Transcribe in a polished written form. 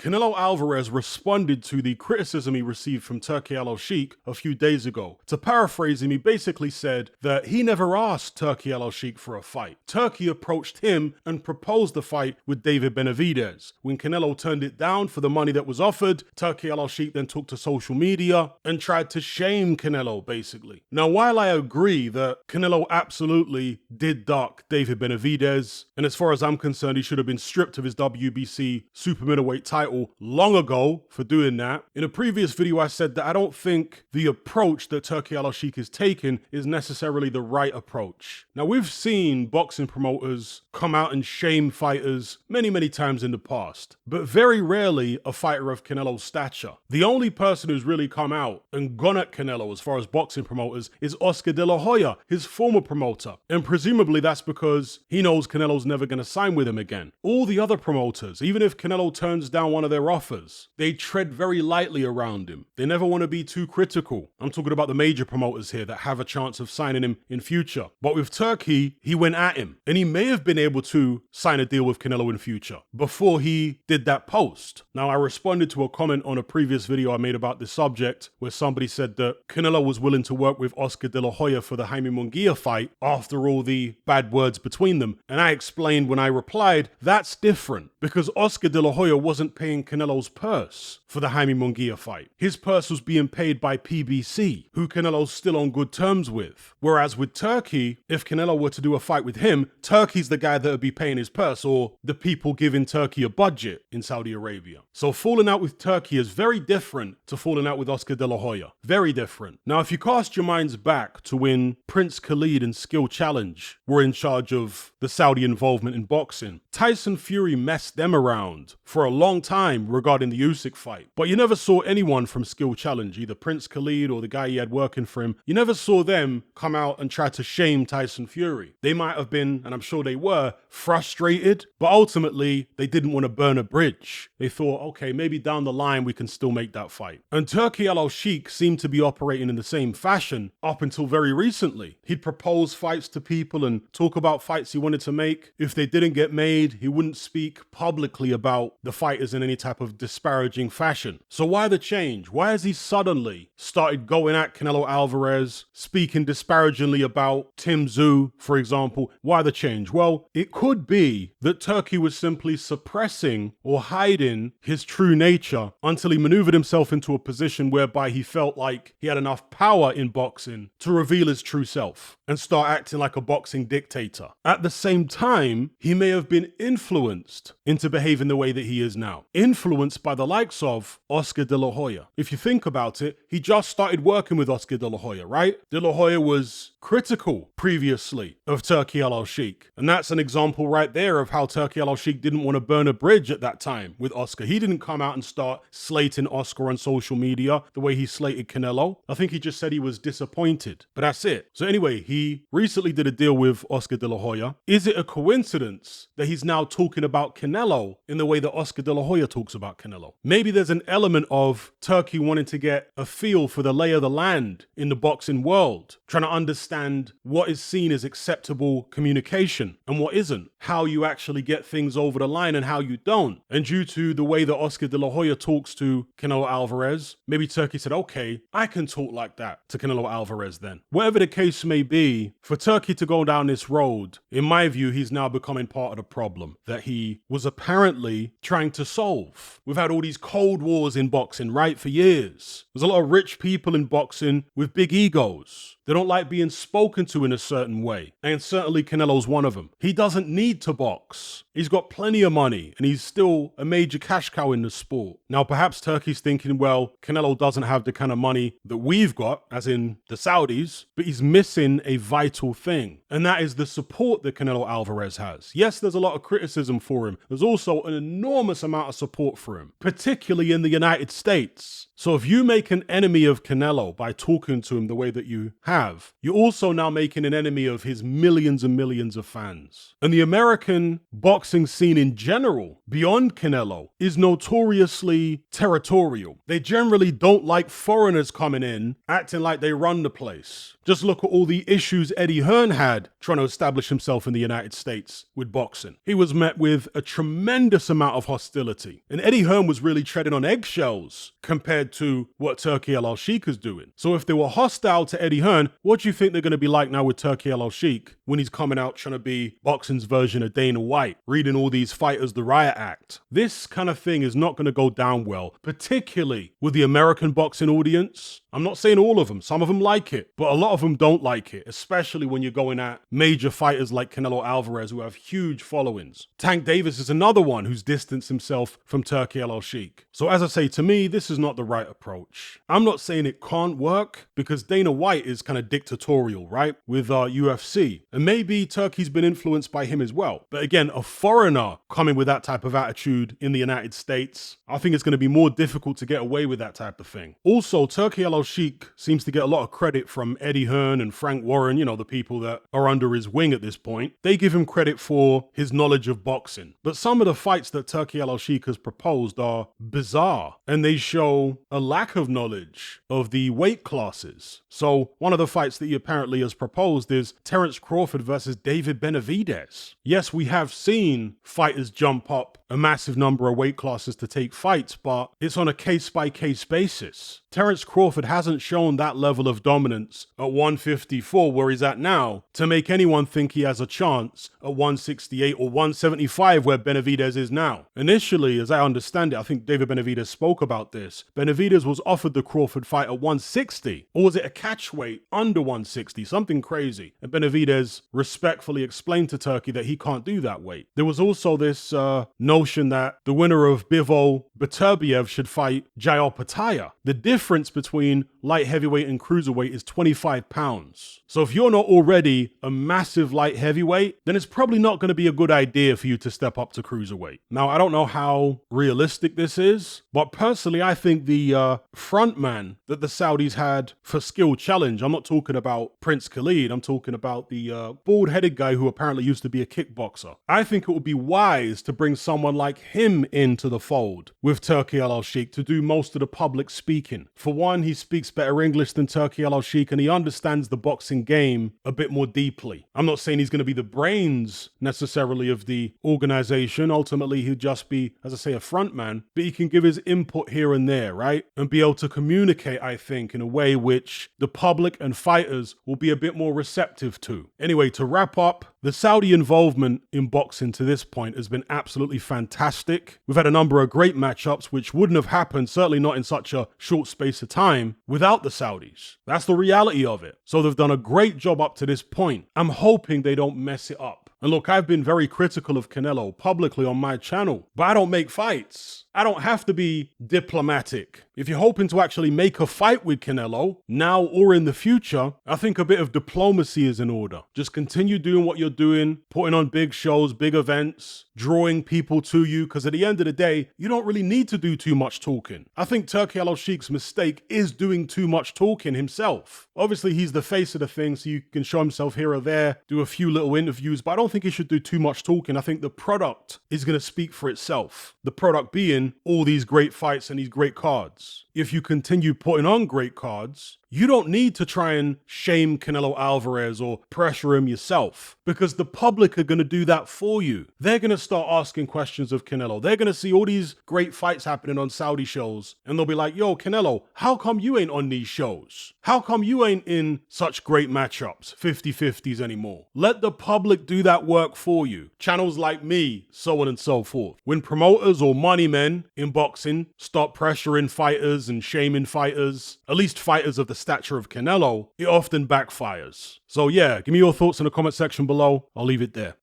Canelo Alvarez responded to the criticism he received from Turki'S Sheikh a few days ago. To paraphrase him, he basically said that he never asked Turki'S Sheikh for a fight. Turki approached him and proposed the fight with David Benavidez. When Canelo turned it down for the money that was offered, Turki'S Sheikh then took to social media and tried to shame Canelo, basically. Now, while I agree that Canelo absolutely did duck David Benavidez, and as far as I'm concerned, he should have been stripped of his WBC super middleweight title long ago for doing that. In a previous video, I said that I don't think the approach that Turki'S Sheikh is taking is necessarily the right approach. Now, we've seen boxing promoters come out and shame fighters many times in the past, but very rarely a fighter of Canelo's stature. The only person who's really come out and gone at Canelo as far as boxing promoters is Oscar De La Hoya, his former promoter. And presumably that's because he knows Canelo's never going to sign with him again. All the other promoters, even if Canelo turns down one of their offers, they tread very lightly around him. They never want to be too critical. I'm talking about the major promoters here that have a chance of signing him in future. But with Turki, he went at him, and he may have been able to sign a deal with Canelo in future before he did that post. Now, I responded to a comment on a previous video I made about this subject where somebody said that Canelo was willing to work with Oscar De La Hoya for the Jaime Munguia fight after all the bad words between them. And I explained when I replied, that's different because Oscar De La Hoya wasn't paying Canelo's purse for the Jaime Munguia fight. His purse was being paid by PBC, who Canelo's still on good terms with. Whereas with Turki, if Canelo were to do a fight with him, Turki's the guy that would be paying his purse, or the people giving Turki a budget in Saudi Arabia. So falling out with Turki is very different to falling out with Oscar De La Hoya. Very different. Now, if you cast your minds back to when Prince Khalid and Skill Challenge were in charge of the Saudi involvement in boxing, Tyson Fury messed them around for a long time regarding the Usyk fight. But you never saw anyone from Skill Challenge, either Prince Khalid or the guy he had working for him, you never saw them come out and try to shame Tyson Fury. They might have been, and I'm sure they were, frustrated, but ultimately they didn't want to burn a bridge. They thought, okay, maybe down the line we can still make that fight. And Turki'S Sheikh seemed to be operating in the same fashion up until very recently. He'd propose fights to people and talk about fights he wanted to make. If they didn't get made, he wouldn't speak publicly about the fighters in any type of disparaging fashion. So why the change? Why has he suddenly started going at Canelo Alvarez, speaking disparagingly about Tim Tszyu, for example? Why the change? Well, it could be that Turki was simply suppressing or hiding his true nature until he maneuvered himself into a position whereby he felt like he had enough power in boxing to reveal his true self and start acting like a boxing dictator. At the same time, he may have been influenced into behaving the way that he is now. Influenced by the likes of Oscar De La Hoya. If you think about it, he just started working with Oscar De La Hoya, right? De La Hoya was critical previously of Turki'S Sheikh. And that's an example right there of how Turki'S Sheikh didn't want to burn a bridge at that time with Oscar. He didn't come out and start slating Oscar on social media the way he slated Canelo. I think he just said he was disappointed, but that's it. So anyway, he recently did a deal with Oscar De La Hoya. Is it a coincidence that he's now talking about Canelo in the way that Oscar De La Hoya talks about Canelo? Maybe there's an element of Turki wanting to get a feel for the lay of the land in the boxing world, trying to understand what is seen as acceptable communication and what isn't, how you actually get things over the line and how you don't. And due to the way that Oscar De La Hoya talks to Canelo Alvarez, maybe Turki said, okay, I can talk like that to Canelo Alvarez then. Whatever the case may be, for Turki to go down this road, in my view, he's now becoming part of the problem that he was apparently trying to solve. We've had all these cold wars in boxing, right, for years. There's a lot of rich people in boxing with big egos. They don't like being spoken to in a certain way. And certainly Canelo's one of them. He doesn't need to box. He's got plenty of money and he's still a major cash cow in the sport. Now, perhaps Turki's thinking, well, Canelo doesn't have the kind of money that we've got, as in the Saudis, but he's missing a vital thing. And that is the support that Canelo Alvarez has. Yes, there's a lot of criticism for him. There's also an enormous amount of support for him, particularly in the United States. So if you make an enemy of Canelo by talking to him the way that you have, you're also now making an enemy of his millions and millions of fans. And the American boxing boxing scene in general, beyond Canelo, is notoriously territorial. They generally don't like foreigners coming in, acting like they run the place. Just look at all the issues Eddie Hearn had trying to establish himself in the United States with boxing. He was met with a tremendous amount of hostility. And Eddie Hearn was really treading on eggshells compared to what Turki Al-Sheikh is doing. So if they were hostile to Eddie Hearn, what do you think they're going to be like now with Turki Al-Sheikh when he's coming out trying to be boxing's version of Dana White, reading all these fighters the riot act? This kind of thing is not going to go down well, particularly with the American boxing audience. I'm not saying all of them. Some of them like it, but a lot of them don't like it, especially when you're going at major fighters like Canelo Alvarez who have huge followings. Tank Davis is another one who's distanced himself from Turki Al-Sheikh. So as I say, to me, this is not the right approach. I'm not saying it can't work because Dana White is kind of dictatorial, right? With UFC. And maybe Turkey's been influenced by him as well. But again, a foreigner coming with that type of attitude in the United States, I think it's going to be more difficult to get away with that type of thing. Also, Turki Al-Sheikh seems to get a lot of credit from Eddie Hearn and Frank Warren, you know, the people that are under his wing at this point. They give him credit for his knowledge of boxing. But some of the fights that Turki Al-Sheikh has proposed are bizarre, and they show a lack of knowledge of the weight classes. So one of the fights that he apparently has proposed is Terence Crawford versus David Benavidez. Yes, we have seen fighters jump up a massive number of weight classes to take fights, but it's on a case-by-case basis. Terence Crawford hasn't shown that level of dominance at 154 where he's at now to make anyone think he has a chance at 168 or 175 where Benavidez is now. Initially, as I understand it, I think David Benavidez spoke about this. Benavidez was offered the Crawford fight at 160, or was it a catch weight under 160, something crazy. And Benavidez respectfully explained to Turkey that he can't do that weight. There was also this notion that the winner of Bivol Beterbiev should fight Jair Pataya. The difference between light heavyweight and cruiserweight is 25 pounds. So if you're not already a massive light heavyweight, then it's probably not going to be a good idea for you to step up to cruiserweight. Now, I don't know how realistic this is, but personally, I think the front man that the Saudis had for Skill Challenge, I'm not talking about Prince Khalid, I'm talking about the bald-headed guy who apparently used to be a kickboxer. I think it would be wise to bring someone like him into the fold with Turki Al-Sheikh to do most of the public speaking. For one, he speaks better English than Turki Al-Sheikh, and he understands the boxing game a bit more deeply. I'm not saying he's going to be the brains necessarily of the organization. Ultimately, he'll just be, as I say, a front man, but he can give his input here and there, right? And be able to communicate, I think, in a way which the public and fighters will be a bit more receptive to. Anyway, to wrap up, the Saudi involvement in boxing to this point has been absolutely fantastic. We've had a number of great matchups which wouldn't have happened, certainly not in such a short space of time, without the Saudis. That's the reality of it. So they've done a great job up to this point. I'm hoping they don't mess it up. And look, I've been very critical of Canelo publicly on my channel, but I don't make fights. I don't have to be diplomatic. If you're hoping to actually make a fight with Canelo, now or in the future, I think a bit of diplomacy is in order. Just continue doing what you're doing, putting on big shows, big events, drawing people to you, because at the end of the day, you don't really need to do too much talking. I think Turki Al-Sheikh's mistake is doing too much talking himself. Obviously, he's the face of the thing, so you can show himself here or there, do a few little interviews, but I don't think he should do too much talking. I think the product is going to speak for itself. The product being all these great fights and these great cards. If you continue putting on great cards, you don't need to try and shame Canelo Alvarez or pressure him yourself, because the public are going to do that for you. They're going to start asking questions of Canelo. They're going to see all these great fights happening on Saudi shows, and they'll be like, yo, Canelo, how come you ain't on these shows? How come you ain't in such great matchups, 50-50s anymore? Let the public do that work for you. Channels like me, so on and so forth. When promoters or money men in boxing start pressuring fighters and shaming fighters, at least fighters of the stature of Canelo, it often backfires. So yeah, give me your thoughts in the comment section below. I'll leave it there.